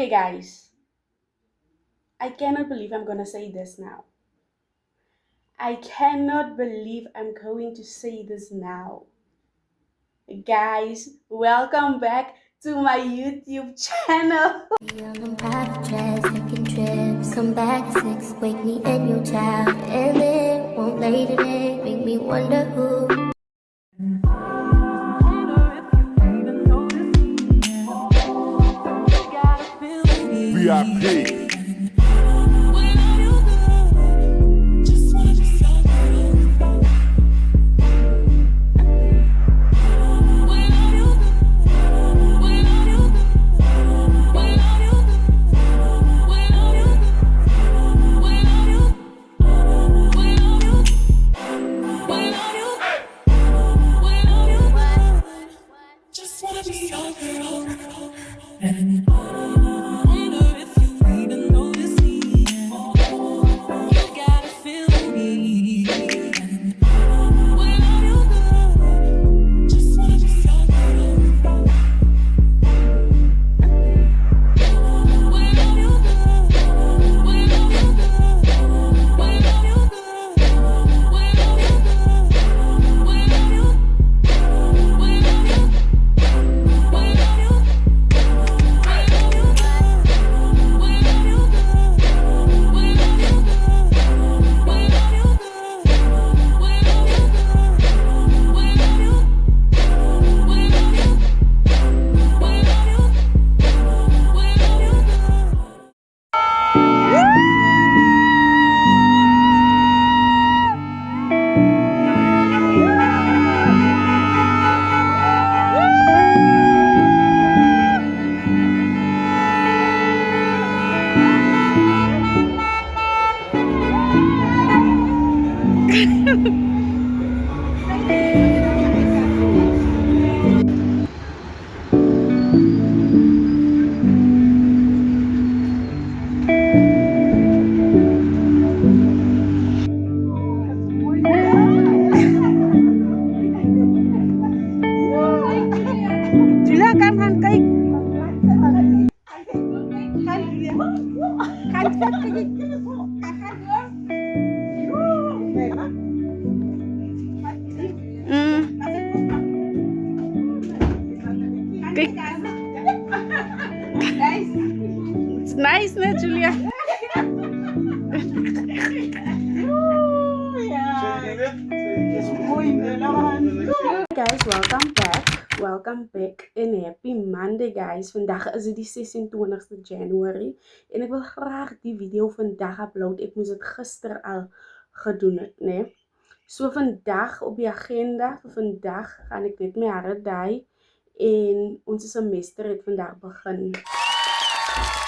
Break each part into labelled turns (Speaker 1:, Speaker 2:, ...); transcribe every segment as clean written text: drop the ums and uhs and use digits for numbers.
Speaker 1: Okay, guys, I cannot believe I'm gonna say this now. I cannot believe I'm going to say this now. Guys, welcome back to my YouTube channel.
Speaker 2: I'm private jets, taking trips. Come back at 6, wake me in your child. And then won't lay today, make me wonder who.
Speaker 3: VIP.
Speaker 1: Silakan Han kijk. Kijk. It's nice, né, Julia? Guys, welcome back. Welcome back and happy Monday, guys. Vandaag is het die 26 January en ek wil graag die video vandag upload. Ek moes dit gister al gedoen het, né? So vandag op die agenda vir vandag gaan ek net my hare dye en ons semester het vandag begin.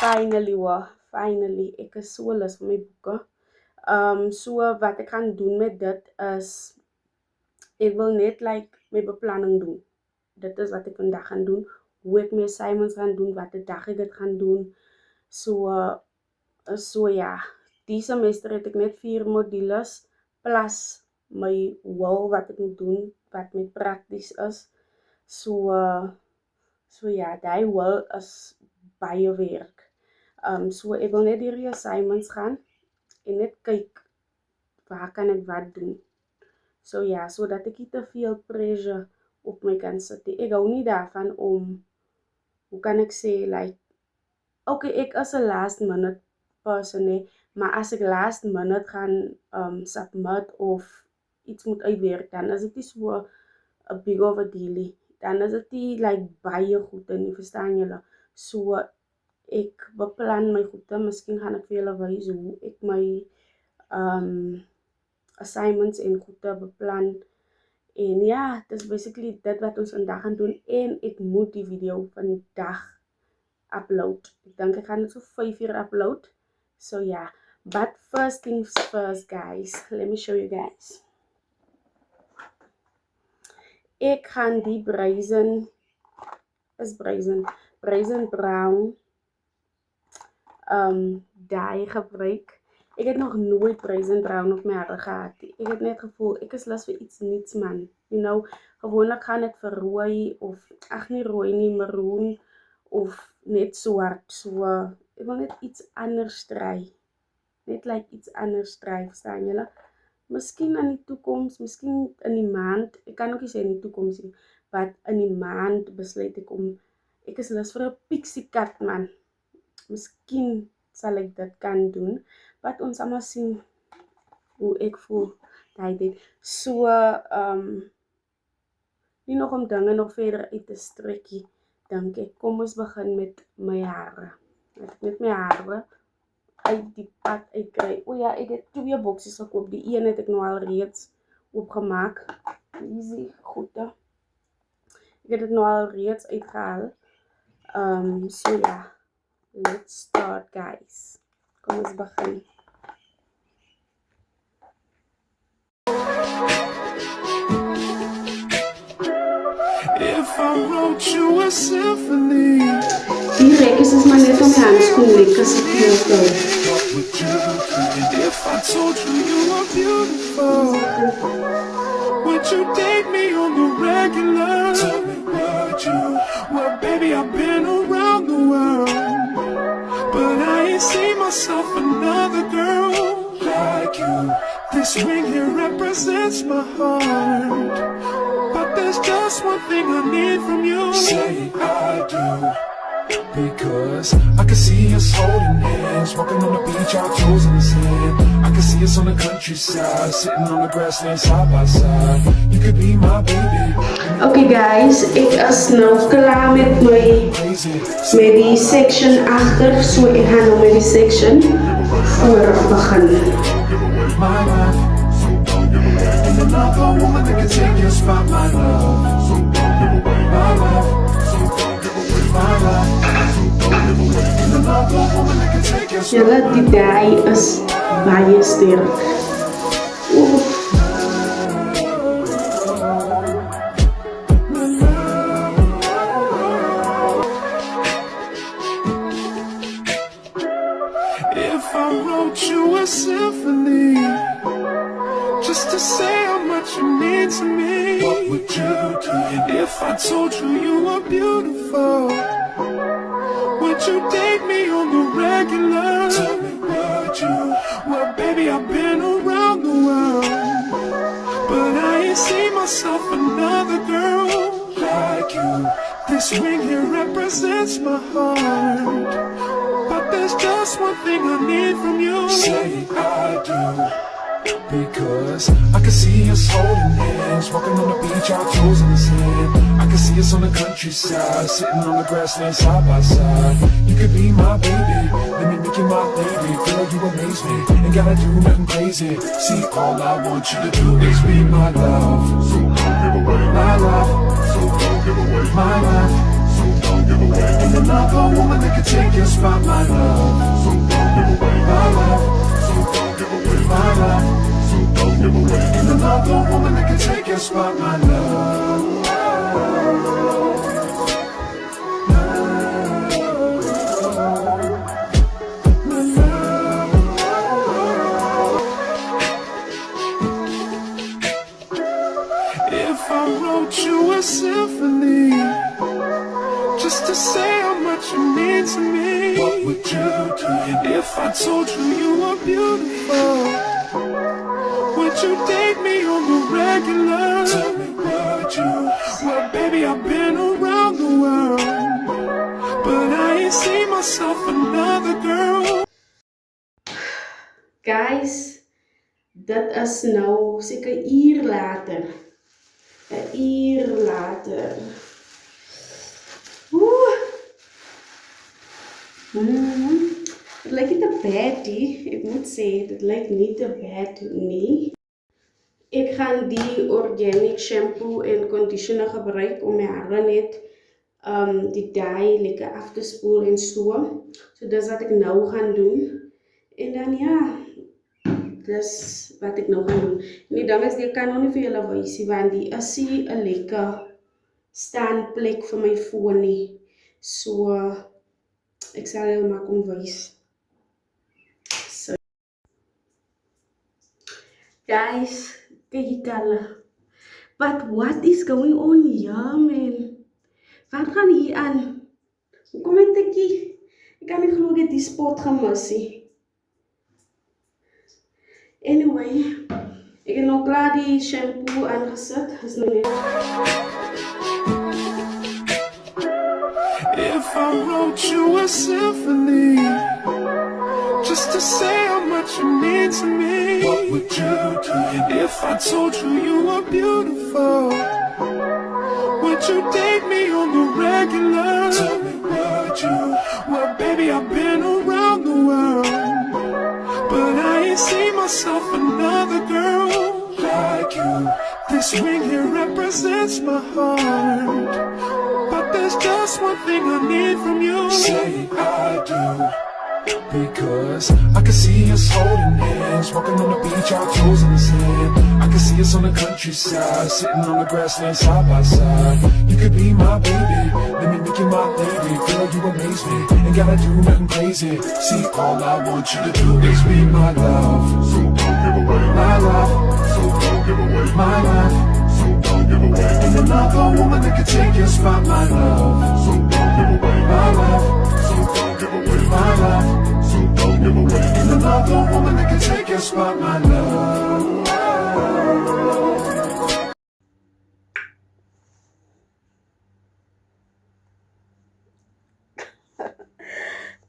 Speaker 1: Finally, ek is so lus vir my boeke. So wat ek gaan doen met dit is ek wil net my beplanning doen. Dit is wat ek vandag gaan doen. Hoe ek my assignments gaan doen, wat die dag ek dit gaan doen. So ja, die semester het ek net 4 modules plus my wil wat ek moet doen, wat my prakties is. So ja, die wil is baie werk. So ek wil net hierdie assignments gaan en net kyk waar kan ek wat doen. So ja, sodat ek nie te veel pressure op my kan sit. Ek hou nie daarvan om, hoe kan ek sê, okay, ek is 'n last minute person, nee, maar as ek last minute gaan submit of iets moet uitwerk, dan is dit nie so 'n big of a deal nie. Dan is dit nie baie goed nie, verstaan julle? So ek beplan my goede, miskien gaan ek vir julle wys hoe ek my assignments en goede beplan. En ja, dit is basically dit wat ons vandag gaan doen en ek moet die video vandag upload. Ek dink ek gaan dit so 5 uur upload. So ja, but first things first, guys. Let me show you guys. Ek gaan die brazen brown dye gebruik. Ek het nog nooit brazen brown op my hare gehad. Ek het net gevoel, ek is lus vir iets niets, man. You know, gewoonlik gaan ek vir rooi of, ag nie rooi nie, maroon of net swart. So ek wil net iets anders try. Net like iets anders try, verstaan julle? Miskien in die toekoms, miskien in die maand, ek kan ook nie sê in die toekoms nie, maar in die maand besluit ek is lus vir 'n pixie cut man. Miskien sal ek dit kan doen, wat ons sal maar sien hoe ek voel daai tyd. So, nie nog om dinge nog verder uit te strekkie, dink ek. Kom ons begin met my hare. Dat ek net my hare uit die pad uitkry. O ja, ek het 2 boksies gekoop. Die een het ek nou al reeds oopgemaak. Easy, goede. Ek het dit nou al reeds uitgehaal. So ja, let's start guys. Kom ons begin.
Speaker 3: If I wrote you a symphony,
Speaker 1: Die rekjes is maar net om my handskoen lekker se kleur te hou.
Speaker 3: what would you do? If I told you you were beautiful, would you date me on the regular? Tell me, would you? Well, baby, I've been around the world, but I ain't seen myself another girl like you. This ring here represents my heart, but there's just one thing I need from you. Say I do. Because I can see us holding hands, walking on the beach, our toes in the sand. I can see us on the countryside, sitting on the grassland side by side. You could be my baby.
Speaker 1: Okay guys, ek is nou klaar met die section agter, so ek gaan nou met die section voor begin.
Speaker 3: My life, so don't give away. And another woman that can take your spot, my love. So don't give away. My life, so don't give away. My life, so don't give away. And another woman that can take your spot.
Speaker 1: Julle, die dye is baie sterk. Oef.
Speaker 3: If I wrote you a symphony, just to say how much you mean to me, what would you do? If I told you you were beautiful, would you date me on the regular? Tell me, would you? Well, baby, I've been around the world, but I ain't seen myself another girl like you. This ring here represents my heart, but there's just one thing I need from you. Say I do. Because I can see us holding hands, walking on the beach, our toes in the sand. I can see us on the countryside, sitting on the grassland side by side. You could be my baby, let me make you my lady. Girl, you amaze me, ain't gotta do nothing crazy. See, all I want you to do is be my love. So don't give away my life. So don't give away my life. So don't give away. And another woman that can take your spot, my love. So don't give away my life. So don't give away my life. So don't give away. And another woman that can take your spot, my love. If I wrote you a symphony, just to say how much you mean to me, what would you do? If I told you you were beautiful, would you date me on the regular? Tell me, would you? Well, baby, I've been around the world, but I ain't seen myself another girl.
Speaker 1: Guys, dit is nou seker 'n uur later. 'n uur later. Oeh. Dit lyk nie te bad nie. Ek moet sê, dit lyk nie te bad nie. Ek gaan die organic shampoo en conditioner gebruik om my hare net die dye lekker af te spoel en so. So dis wat ek nou gaan doen. En dan ja, dis wat ek nou gaan doen. En die ding is, ek kan nog nie vir julle wys nie, want die is nie 'n lekker standplek vir my foon nie. So, ek sal julle maar kom wys. So, guys, kyk hulle. But what is going on here, man? Wat gaan hier aan? Kom met tikkie. Ek kan nie glo ek het die spot gemis nie. Anyway, ek het nou klaar die shampoo aangesit. Is nou net.
Speaker 3: If I wrote you a symphony, just to say how much you mean to me, what would you do? If I told you you were beautiful, would you date me on the regular? Tell me, would you? Well, baby, I've been around the world, but I ain't seen myself another girl like you. This ring here represents my heart, but there's just one thing I need from you. Say I do. Because I can see us holding hands, walking on the beach, our toes in the sand. I can see us on the countryside, sitting on the grassland side by side. You could be my baby, let me make you my lady. Girl, you amaze me, ain't gotta do nothing crazy. See, all I want you to do is be my love. So don't give away my love. So don't give away my love. So don't give away. Ain't another woman that can take your spot, my love. So don't give away my love. So don't give away my love. So don't give away. Ain't another woman that can take your spot, my love.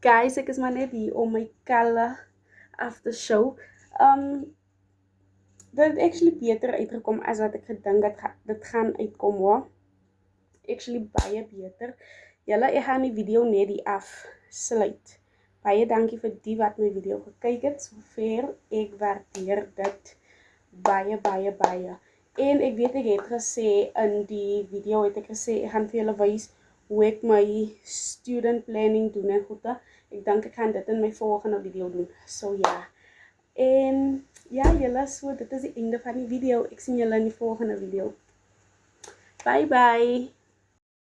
Speaker 1: Guys, ek is maar net hier om my color after show. Dit het actually beter uitgekom as wat ek gedink dit gaan uitkom hoor. Actually baie beter. Julle, ek gaan die video net hier afsluit. Baie dankie vir die wat my video gekyk het. Sover ek waardeer dit baie. En ek weet ek het gesê in die video het ek gesê ek gaan vir julle wys hoe ek my student planning doen en goede. Ek dink ek gaan dit in my volgende video doen. So ja. En ja, julle, so dit is die einde van die video. Ek sien julle in die volgende video. Bye.